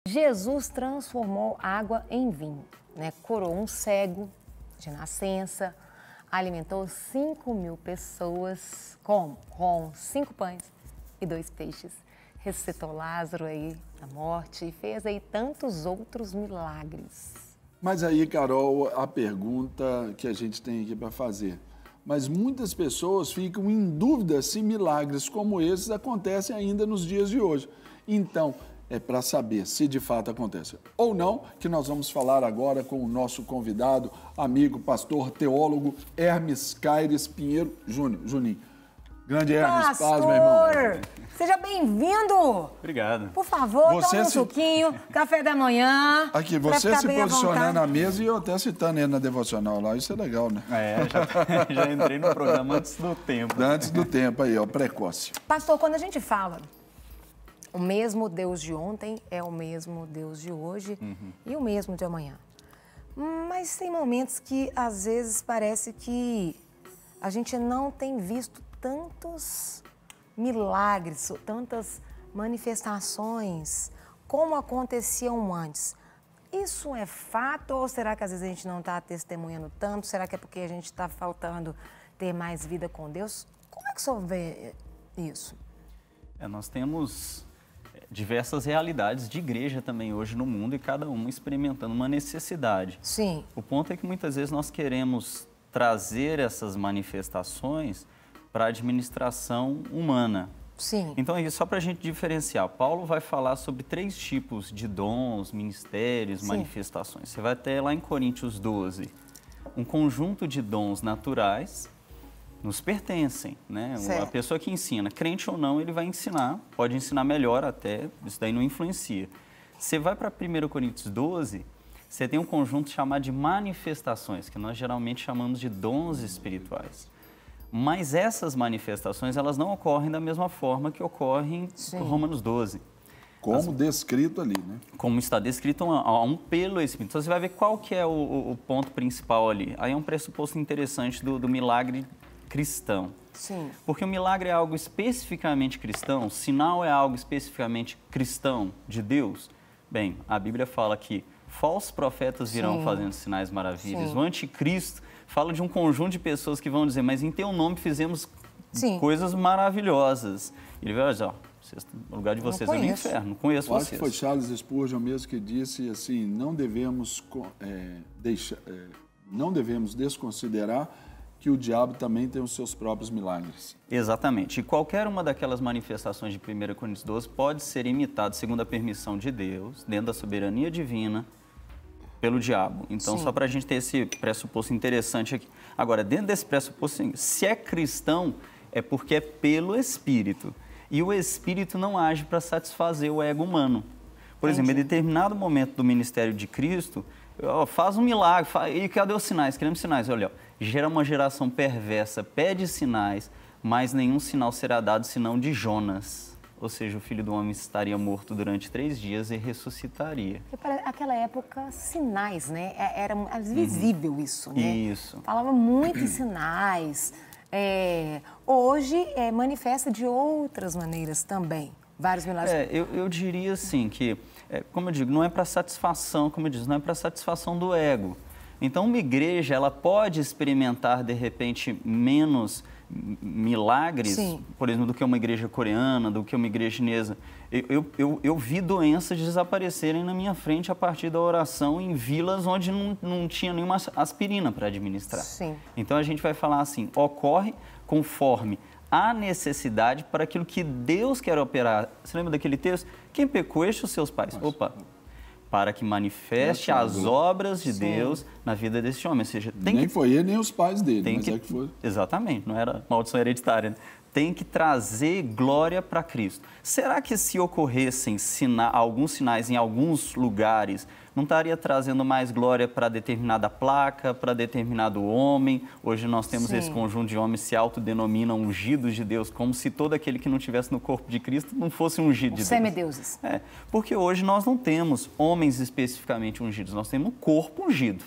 Jesus transformou água em vinho, né? Curou um cego de nascença, alimentou 5.000 pessoas com 5 pães e 2 peixes. Ressuscitou Lázaro aí da morte e fez aí tantos outros milagres. Mas aí, Carol, a pergunta que a gente tem aqui para fazer. Mas muitas pessoas ficam em dúvida se milagres como esses acontecem ainda nos dias de hoje. Então, é para saber se de fato acontece ou não, que nós vamos falar agora com o nosso convidado, amigo, pastor, teólogo, Hermes Caires Pinheiro Júnior. Juninho. Grande Hermes, paz, meu irmão. Seja bem-vindo. Obrigado. Por favor, tome um suquinho, café da manhã. Aqui, você se posicionando na mesa e eu até citando ele na devocional lá, isso é legal, né? Já entrei no programa antes do tempo. Antes do tempo aí, ó, precoce. Pastor, quando a gente fala, o mesmo Deus de ontem é o mesmo Deus de hoje e o mesmo de amanhã. Mas tem momentos que, às vezes, parece que a gente não tem visto tantos milagres, tantas manifestações como aconteciam antes. Isso é fato ou será que às vezes a gente não está testemunhando tanto? Será que é porque a gente está faltando ter mais vida com Deus? Como é que o senhor vê isso? Nós temos diversas realidades de igreja também hoje no mundo e cada uma experimentando uma necessidade. Sim. O ponto é que muitas vezes nós queremos trazer essas manifestações para a administração humana. Sim. Então, só para a gente diferenciar, Paulo vai falar sobre 3 tipos de dons, ministérios, manifestações. Você vai ter lá em Coríntios 12 um conjunto de dons naturais, nos pertencem, né? Certo. A pessoa que ensina, crente ou não, ele vai ensinar, pode ensinar melhor até, isso daí não influencia. Você vai para 1 Coríntios 12, você tem um conjunto chamado de manifestações, que nós geralmente chamamos de dons espirituais. Mas essas manifestações, elas não ocorrem da mesma forma que ocorrem em Romanos 12. Como descrito ali, né? Como está descrito pelo Espírito. Então, você vai ver qual que é o ponto principal ali. Aí é um pressuposto interessante do milagre cristão. Sim. Porque o milagre é algo especificamente cristão, o sinal é algo especificamente cristão de Deus. Bem, a Bíblia fala que falsos profetas virão fazendo sinais maravilhas. O anticristo fala de um conjunto de pessoas que vão dizer, mas em teu nome fizemos coisas maravilhosas. E ele vai dizer, ó, o lugar de vocês é no inferno, não conheço vocês. Acho que foi Charles Spurgeon mesmo que disse assim, não devemos desconsiderar que o diabo também tem os seus próprios milagres. Exatamente. E qualquer uma daquelas manifestações de 1 Coríntios 12 pode ser imitada segundo a permissão de Deus, dentro da soberania divina, pelo diabo. Então, só para a gente ter esse pressuposto interessante aqui. Agora, dentro desse pressuposto, se é cristão, é porque é pelo Espírito. E o Espírito não age para satisfazer o ego humano. Por exemplo, em determinado momento do ministério de Cristo, faz um milagre, e cadê os sinais? Queremos sinais. Olha, gera uma geração perversa, pede sinais, mas nenhum sinal será dado senão de Jonas. Ou seja, o Filho do Homem estaria morto durante 3 dias e ressuscitaria. Naquela época, sinais, né? Era visível isso, né? Isso. Falava muito em sinais. Hoje, manifesta de outras maneiras também. Vários milagres. Eu diria assim que, como eu digo, não é para satisfação, como eu disse, não é para satisfação do ego. Então, uma igreja, ela pode experimentar, de repente, menos milagres, por exemplo, do que uma igreja coreana, do que uma igreja chinesa. Eu vi doenças desaparecerem na minha frente a partir da oração em vilas onde não tinha nenhuma aspirina para administrar. Sim. Então, a gente vai falar assim, ocorre conforme a necessidade para aquilo que Deus quer operar. Você lembra daquele texto? Quem pecou, este os seus pais. Opa! Para que manifeste as obras de Deus na vida desse homem. Ou seja, nem foi ele, nem os pais dele, mas é que foi. Exatamente, não era maldição hereditária, né? Tem que trazer glória para Cristo. Será que se ocorressem alguns sinais em alguns lugares, não estaria trazendo mais glória para determinada placa, para determinado homem? Hoje nós temos esse conjunto de homens que se autodenominam ungidos de Deus, como se todo aquele que não estivesse no corpo de Cristo não fosse ungido de Deus. Semideuses. Porque hoje nós não temos homens especificamente ungidos, nós temos um corpo ungido.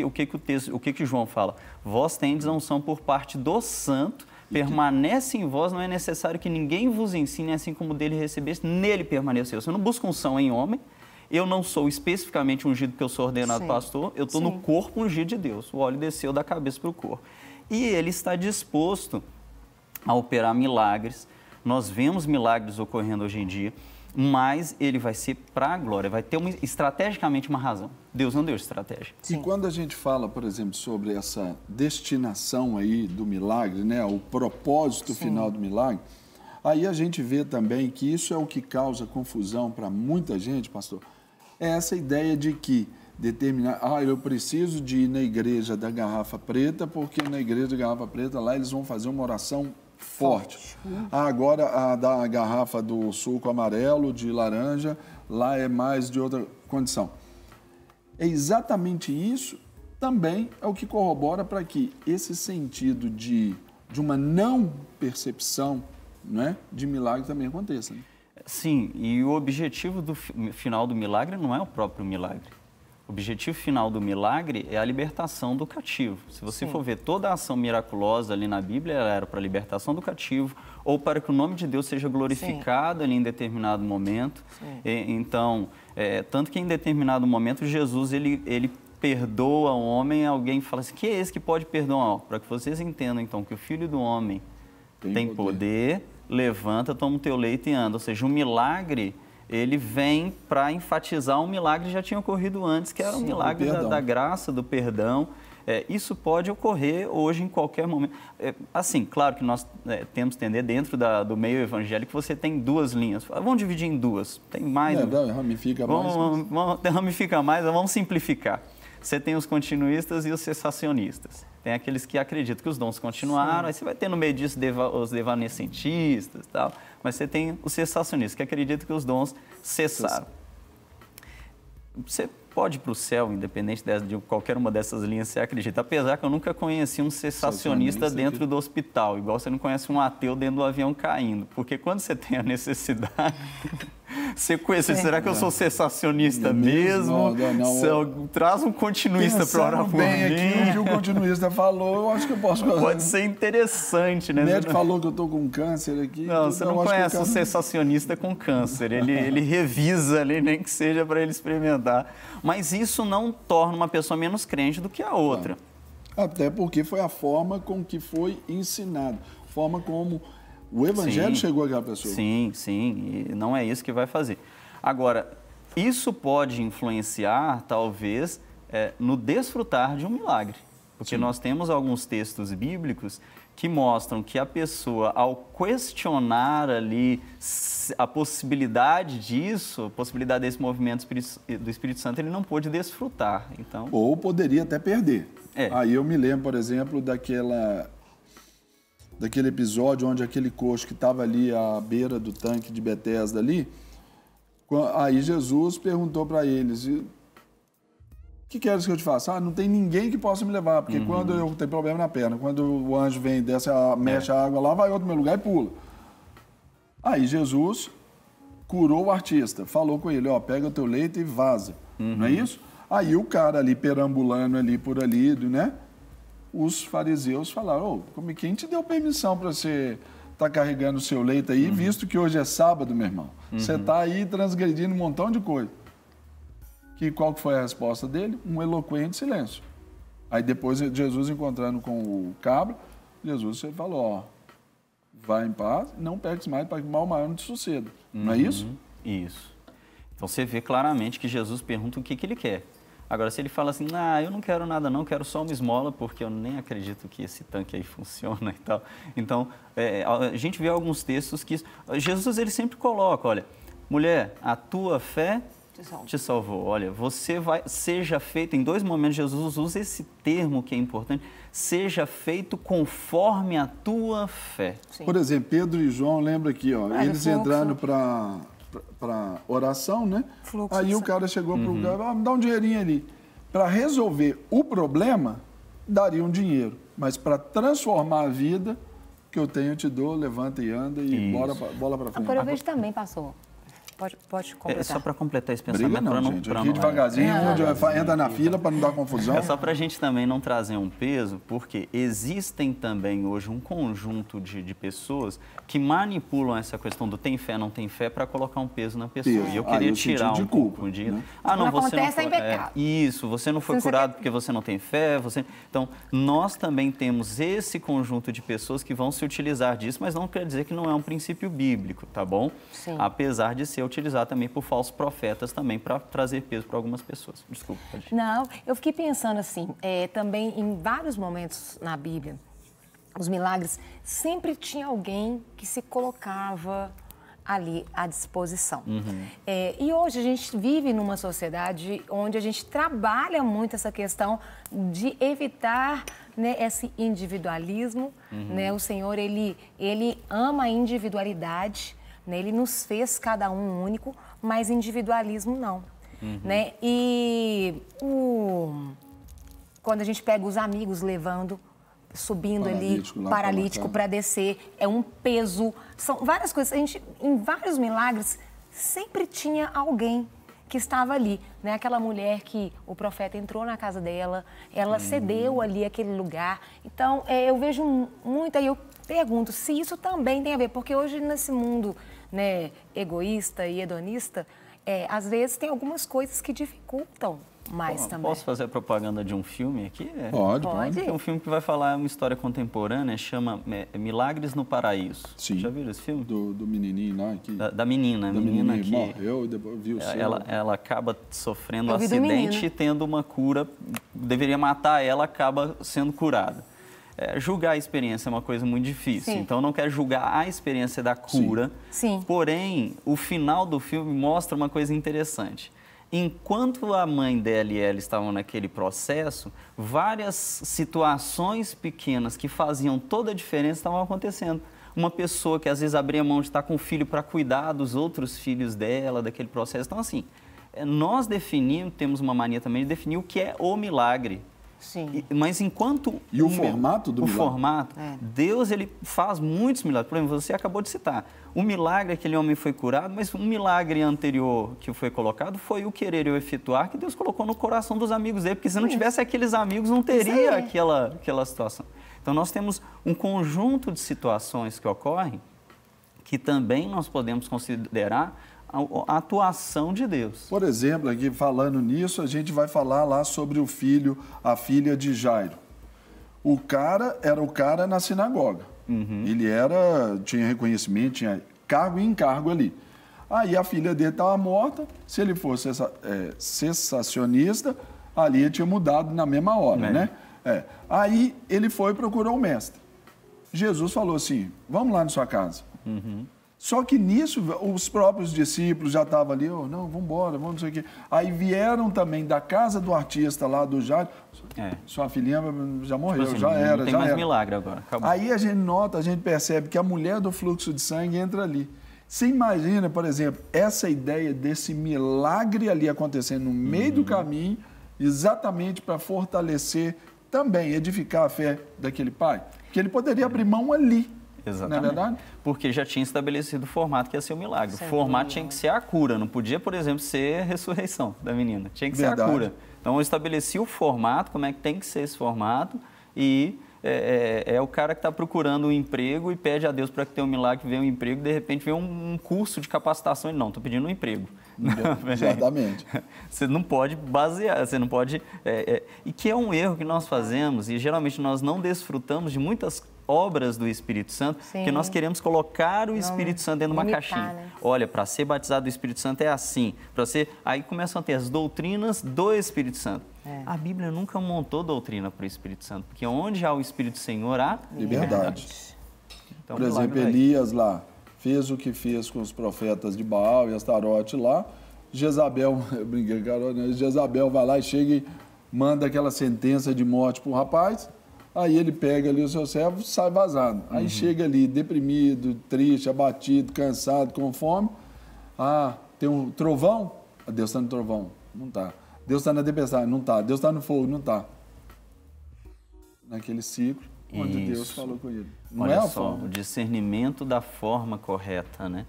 O que João fala? Vós tendes a unção por parte do Santo permanece em vós, não é necessário que ninguém vos ensine, assim como dele recebeste, nele permaneceu. Você não busca unção em homem, eu não sou especificamente ungido porque eu sou ordenado pastor, eu estou no corpo ungido de Deus. O óleo desceu da cabeça para o corpo. E ele está disposto a operar milagres. Nós vemos milagres ocorrendo hoje em dia, mas ele vai ser para a glória, vai ter estrategicamente uma razão. Deus não deu estratégia. E quando a gente fala, por exemplo, sobre essa destinação aí do milagre, né, o propósito final do milagre, aí a gente vê também que isso é o que causa confusão para muita gente, pastor. É essa ideia de que eu preciso de ir na igreja da garrafa preta, porque na igreja da garrafa preta lá eles vão fazer uma oração forte. Agora a da garrafa do suco amarelo, de laranja, lá é mais de outra condição. É exatamente isso também é o que corrobora para que esse sentido de uma não percepção, né, de milagre também aconteça. Né? Sim, e o objetivo final do milagre não é o próprio milagre. O objetivo final do milagre é a libertação do cativo. Se você for ver toda a ação miraculosa ali na Bíblia, ela era para a libertação do cativo ou para que o nome de Deus seja glorificado ali em determinado momento. Então, tanto que em determinado momento Jesus ele perdoa o homem, alguém fala assim, que é esse que pode perdoar? Para que vocês entendam então que o Filho do Homem tem poder, levanta, toma o teu leito e anda. Ou seja, um milagre, ele vem para enfatizar um milagre que já tinha ocorrido antes, que era um milagre da graça, do perdão. Isso pode ocorrer hoje em qualquer momento. Assim, claro que nós temos que entender dentro do meio evangélico que você tem duas linhas. Vamos dividir em duas. Tem mais. Ramifica mais. Ramifica mais, vamos simplificar. Você tem os continuistas e os cessacionistas. Tem aqueles que acreditam que os dons continuaram, aí você vai ter no meio disso os evanescentistas e tal, mas você tem os cessacionistas, que acreditam que os dons cessaram. Você pode ir para o céu, independente de qualquer uma dessas linhas, você acredita. Apesar que eu nunca conheci um cessacionista dentro do hospital, igual você não conhece um ateu dentro do avião caindo. Porque quando você tem a necessidade, você conhece, será que eu sou cessacionista mesmo? Não. Traz um continuista para orar por mim. Aqui, o que o continuista falou, eu acho que eu posso... Pode ser interessante, né? O médico falou que eu estou com câncer aqui. Não, você não conhece um cessacionista com câncer. Ele revisa ali, nem que seja para ele experimentar. Mas isso não torna uma pessoa menos crente do que a outra. Até porque foi a forma com que foi ensinado, a forma como o evangelho chegou àquela pessoa. Sim, e não é isso que vai fazer. Agora, isso pode influenciar, talvez, no desfrutar de um milagre. Porque nós temos alguns textos bíblicos que mostram que a pessoa, ao questionar ali a possibilidade disso, a possibilidade desse movimento do Espírito Santo, ele não pôde desfrutar. Então... Ou poderia até perder. Aí eu me lembro, por exemplo, daquele episódio onde aquele coxo que estava ali à beira do tanque de Betesda ali, aí Jesus perguntou para eles, o que queres que eu te faça? Não tem ninguém que possa me levar, porque quando eu tenho problema na perna, quando o anjo vem, desce, mexe a água lá, vai outro meu lugar e pula. Aí Jesus curou o artista, falou com ele, pega o teu leito e vaza, não é isso? Aí o cara ali perambulando ali por ali, né? Os fariseus falaram, quem te deu permissão para você estar carregando o seu leito aí, visto que hoje é sábado, meu irmão? Você está aí transgredindo um montão de coisa. Qual que foi a resposta dele? Um eloquente silêncio. Aí depois Jesus encontrando com o cabra, Jesus falou, vai em paz, não peques mais para que mal maior não te suceda. Não é isso? Isso. Então você vê claramente que Jesus pergunta o que ele quer. Agora, se ele fala assim, eu não quero nada não, quero só uma esmola, porque eu nem acredito que esse tanque aí funciona e tal. Então, a gente vê alguns textos que... Jesus, ele sempre coloca, olha, mulher, a tua fé te salvou. Olha, seja feito, em 2 momentos Jesus usa esse termo que é importante, seja feito conforme a tua fé. Sim. Por exemplo, Pedro e João, lembra aqui, eles entrando para oração, né? Aí o cara chegou para o cara, me dá um dinheirinho ali. Para resolver o problema, daria um dinheiro. Mas para transformar a vida, que eu tenho, eu te dou, levanta e anda e bola para frente. Agora eu vejo também, pastor, Pode completar. É só para completar esse pensamento. Briga não, gente. Aqui devagarzinho, entra na fila para não dar confusão. É só para a gente também não trazer um peso, porque existem também hoje um conjunto de pessoas que manipulam essa questão do tem fé, não tem fé, para colocar um peso na pessoa. E eu queria tirar um pouco de... Né? Ah, não, você não foi... em pecado. Isso, você não foi curado porque você não tem fé. Então, nós também temos esse conjunto de pessoas que vão se utilizar disso, mas não quer dizer que não é um princípio bíblico, tá bom? Sim. Apesar de ser utilizado também por falsos profetas também para trazer peso para algumas pessoas. Desculpa, pode ir. Não, eu fiquei pensando assim, também em vários momentos na Bíblia, os milagres, sempre tinha alguém que se colocava ali à disposição. E hoje a gente vive numa sociedade onde a gente trabalha muito essa questão de evitar, né, esse individualismo. Né? O Senhor, ele ama a individualidade, né? Ele nos fez cada um único, mas individualismo não. Né? E quando a gente pega os amigos subindo ali, paralítico para descer, é um peso, são várias coisas. A gente, em vários milagres, sempre tinha alguém que estava ali, né? Aquela mulher que o profeta entrou na casa dela, ela cedeu ali aquele lugar. Então, eu vejo muito, aí eu pergunto se isso também tem a ver, porque hoje nesse mundo, né, egoísta e hedonista, às vezes tem algumas coisas que dificultam mais também. Posso fazer a propaganda de um filme aqui? Pode. É um filme que vai falar uma história contemporânea, chama Milagres no Paraíso. Sim. Já viram esse filme? Do menininho lá. Da menina. A menina que morreu e depois viu o céu. Ela acaba sofrendo um acidente e tendo uma cura, deveria matar ela, acaba sendo curada. Julgar a experiência é uma coisa muito difícil. Sim. Então, eu não quero julgar a experiência da cura. Sim. Porém, o final do filme mostra uma coisa interessante. Enquanto a mãe dela e ela estavam naquele processo, várias situações pequenas que faziam toda a diferença estavam acontecendo. Uma pessoa que às vezes abria mão de estar com o filho para cuidar dos outros filhos dela, daquele processo. Então, assim, nós temos uma mania também de definir o que é o milagre. Sim. Mas enquanto... E o formato do milagre? O formato. Deus, ele faz muitos milagres. Por exemplo, você acabou de citar. O milagre, aquele homem foi curado, mas um milagre anterior que foi colocado foi o querer e o efetuar que Deus colocou no coração dos amigos dele. Porque se não tivesse aqueles amigos, não teria aquela situação. Então, nós temos um conjunto de situações que ocorrem que também nós podemos considerar a atuação de Deus. Por exemplo, aqui falando nisso, a gente vai falar lá sobre a filha de Jairo. O cara era o cara na sinagoga. Ele tinha reconhecimento, tinha cargo e encargo ali. Aí a filha dele estava morta, se ele fosse cessacionista, ali ele tinha mudado na mesma hora, né? Aí ele foi e procurou o mestre. Jesus falou assim, vamos lá na sua casa. Só que nisso, os próprios discípulos já estavam ali, não, vamos embora, vamos não sei o quê. Aí vieram também da casa do artista lá, do Jairo, sua filhinha já morreu, tipo assim, já era. Não tem mais milagre agora, acabou. Aí a gente percebe que a mulher do fluxo de sangue entra ali. Você imagina, por exemplo, essa ideia desse milagre ali acontecendo no meio do caminho, exatamente para fortalecer também, edificar a fé daquele pai? Porque ele poderia abrir mão ali. Exatamente. Não é verdade? Porque já tinha estabelecido o formato que ia ser o milagre. O formato tinha que ser a cura, não podia, por exemplo, ser a ressurreição da menina. Tinha que ser a cura. Então, eu estabeleci o formato, como é que tem que ser esse formato, e é o cara que está procurando um emprego e pede a Deus para que tenha um milagre, venha um emprego, de repente vem um curso de capacitação e não, estou pedindo um emprego. Exatamente. Você não pode basear, você não pode... E que é um erro que nós fazemos, e geralmente nós não desfrutamos de muitas obras do Espírito Santo, porque nós queremos colocar o Espírito Santo dentro de uma caixinha. Né? Olha, para ser batizado do Espírito Santo é assim. Aí começam a ter as doutrinas do Espírito Santo. A Bíblia nunca montou doutrina para o Espírito Santo, porque onde há o Espírito do Senhor, há liberdade. Então, por exemplo, Elias lá fez o que fez com os profetas de Baal e Astarote lá. Jezabel, eu brinquei, Carol, né? Jezabel vai lá e chega e manda aquela sentença de morte para o rapaz. Aí ele pega ali o seu servo e sai vazado. Aí chega ali deprimido, triste, abatido, cansado, com fome. Tem um trovão? Deus está no trovão. Não está. Deus está na tempestade? Não está. Deus está no fogo? Não está. Naquele ciclo onde Deus falou com ele. Não Olha é a só, forma. o discernimento da forma correta, né?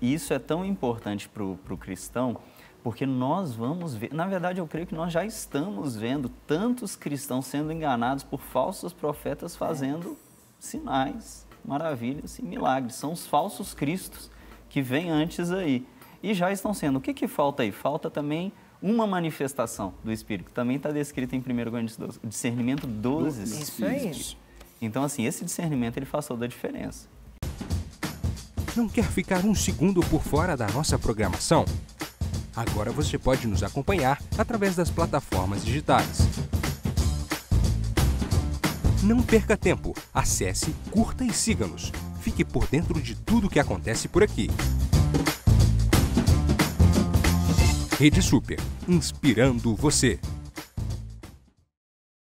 Isso é tão importante para o cristão, porque nós vamos ver, na verdade eu creio que nós já estamos vendo tantos cristãos sendo enganados por falsos profetas fazendo sinais, maravilhas e milagres. São os falsos cristos que vêm antes aí. E já estão sendo. O que falta aí? Falta também uma manifestação do Espírito, que também está descrita em 1 Coríntios 12, o discernimento dos Espíritos. Então, assim, esse discernimento ele faz toda a diferença. Não quer ficar um segundo por fora da nossa programação? Agora você pode nos acompanhar através das plataformas digitais. Não perca tempo, acesse, curta e siga-nos. Fique por dentro de tudo o que acontece por aqui. Rede Super, inspirando você.